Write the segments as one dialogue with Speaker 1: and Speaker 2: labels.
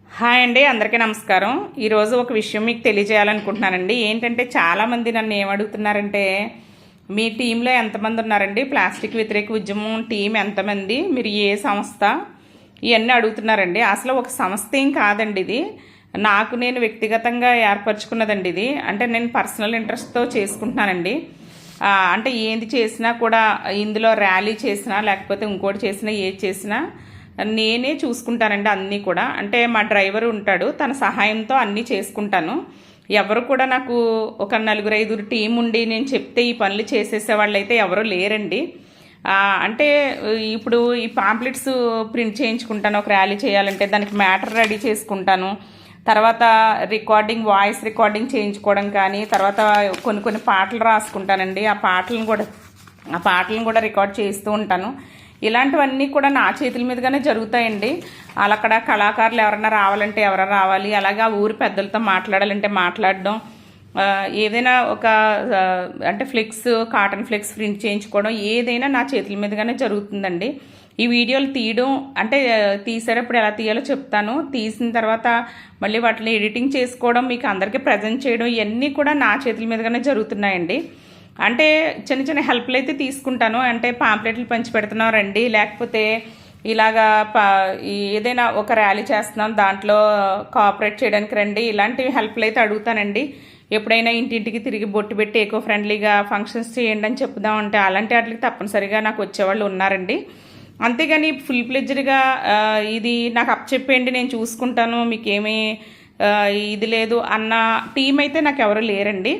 Speaker 1: Hi అండి, అందరికీ నమస్కారం. ఈరోజు ఒక విషయం మీకు తెలియజేయాలనుకుంటున్నానండి. ఏంటంటే చాలామంది నన్ను ఏమడుగుతున్నారంటే, మీ టీంలో ఎంతమంది ఉన్నారండి, ప్లాస్టిక్ వ్యతిరేక ఉద్యమం టీం ఎంతమంది, మీరు ఏ సంస్థ, ఇవన్నీ అడుగుతున్నారండి. అసలు ఒక సంస్థ ఏం కాదండి ఇది, నాకు నేను వ్యక్తిగతంగా ఏర్పరచుకున్నదండి ఇది. అంటే నేను పర్సనల్ ఇంట్రెస్ట్తో చేసుకుంటున్నానండి. అంటే ఏది చేసినా కూడా, ఇందులో ర్యాలీ చేసినా లేకపోతే ఇంకోటి చేసినా, ఏది చేసినా నేనే చూసుకుంటానండి అన్నీ కూడా. అంటే మా డ్రైవర్ ఉంటాడు, తన సహాయంతో అన్నీ చేసుకుంటాను. ఎవరు కూడా నాకు ఒక 4-5 టీం ఉండి నేను చెప్తే ఈ పనులు చేసేసే వాళ్ళు అయితే ఎవరు లేరండి. అంటే ఇప్పుడు ఈ పాంప్లెట్స్ ప్రింట్ చేయించుకుంటాను, ఒక ర్యాలీ చేయాలంటే దానికి మ్యాటర్ రెడీ చేసుకుంటాను. తర్వాత వాయిస్ రికార్డింగ్ చేయించుకోవడం కానీ, తర్వాత కొన్ని పాటలు రాసుకుంటానండి. ఆ పాటలను కూడా రికార్డ్ చేస్తూ ఉంటాను. ఇలాంటివన్నీ కూడా నా చేతుల మీదుగానే జరుగుతాయండి. అక్కడ కళాకారులు ఎవరైనా రావాలంటే ఎవరైనా రావాలి, అలాగే ఆ ఊరి పెద్దలతో మాట్లాడాలంటే మాట్లాడడం, ఏదైనా అంటే కాటన్ ఫ్లెక్స్ ప్రింట్ చేయించుకోవడం, ఏదైనా నా చేతుల మీదుగానే జరుగుతుందండి. ఈ వీడియోలు తీయడం అంటే తీసేటప్పుడు ఎలా తీయాలో చెప్తాను. తీసిన తర్వాత మళ్ళీ వాటిని ఎడిటింగ్ చేసుకోవడం, మీకు అందరికీ ప్రజెంట్ చేయడం, ఇవన్నీ కూడా నా చేతుల మీదుగానే జరుగుతున్నాయండి. అంటే చిన్న హెల్ప్లు అయితే తీసుకుంటాను. అంటే పాంప్లెట్లు పంచి పెడుతున్నాం రండి, లేకపోతే ఇలాగా ఏదైనా ఒక ర్యాలీ చేస్తున్నాం దాంట్లో కోఆపరేట్ చేయడానికి రండి, ఇలాంటివి హెల్ప్లు అయితే అడుగుతానండి. ఎప్పుడైనా ఇంటింటికి తిరిగి బొట్టు పెట్టి ఎకో ఫ్రెండ్లీగా ఫంక్షన్స్ చేయండి అని చెప్దామంటే అలాంటి వాటికి తప్పనిసరిగా నాకు వచ్చేవాళ్ళు ఉన్నారండి. అంతేగాని ఫుల్ ప్లెడ్జ్డ్గా ఇది నాకు అప్పచెప్పేయండి నేను చూసుకుంటాను, మీకేమీ ఇది లేదు అన్న టీం అయితే నాకు ఎవరు లేరండి.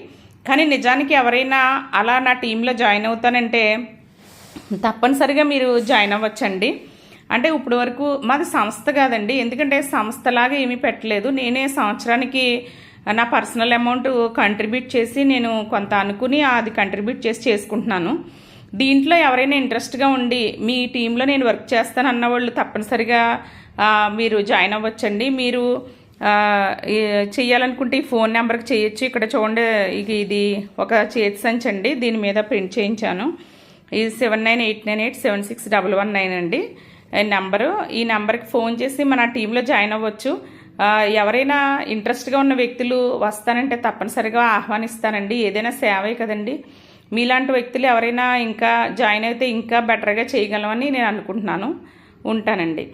Speaker 1: కానీ నిజానికి ఎవరైనా అలా నా టీంలో జాయిన్ అవుతానంటే తప్పనిసరిగా మీరు జాయిన్ అవ్వచ్చండి. అంటే ఇప్పుడు వరకు మాది సంస్థ కాదండి, ఎందుకంటే సంస్థలాగా ఏమీ పెట్టలేదు. నేనే సంవత్సరానికి నా పర్సనల్ అమౌంట్ కంట్రిబ్యూట్ చేసి నేను కొంత అనుకుని అది కంట్రిబ్యూట్ చేసి చేసుకుంటున్నాను. దీంట్లో ఎవరైనా ఇంట్రెస్ట్గా ఉండి మీ టీంలో నేను వర్క్ చేస్తాను అన్న వాళ్ళు తప్పనిసరిగా మీరు జాయిన్ అవ్వచ్చండి. మీరు చెయ్యాలనుకుంటే ఈ ఫోన్ నెంబర్కి చేయొచ్చు. ఇక్కడ చూడండి, ఇది ఒక చేతి సంచి అండి, దీని మీద ప్రింట్ చేయించాను. ఇది 7989876119 అండి నెంబరు. ఈ నెంబర్కి ఫోన్ చేసి మన టీంలో జాయిన్ అవ్వచ్చు. ఎవరైనా ఇంట్రెస్ట్గా ఉన్న వ్యక్తులు వస్తానంటే తప్పనిసరిగా ఆహ్వానిస్తానండి. ఏదైనా సేవే కదండి. మీలాంటి వ్యక్తులు ఎవరైనా ఇంకా జాయిన్ అయితే ఇంకా బెటర్గా చేయగలమని నేను అనుకుంటున్నాను. ఉంటానండి.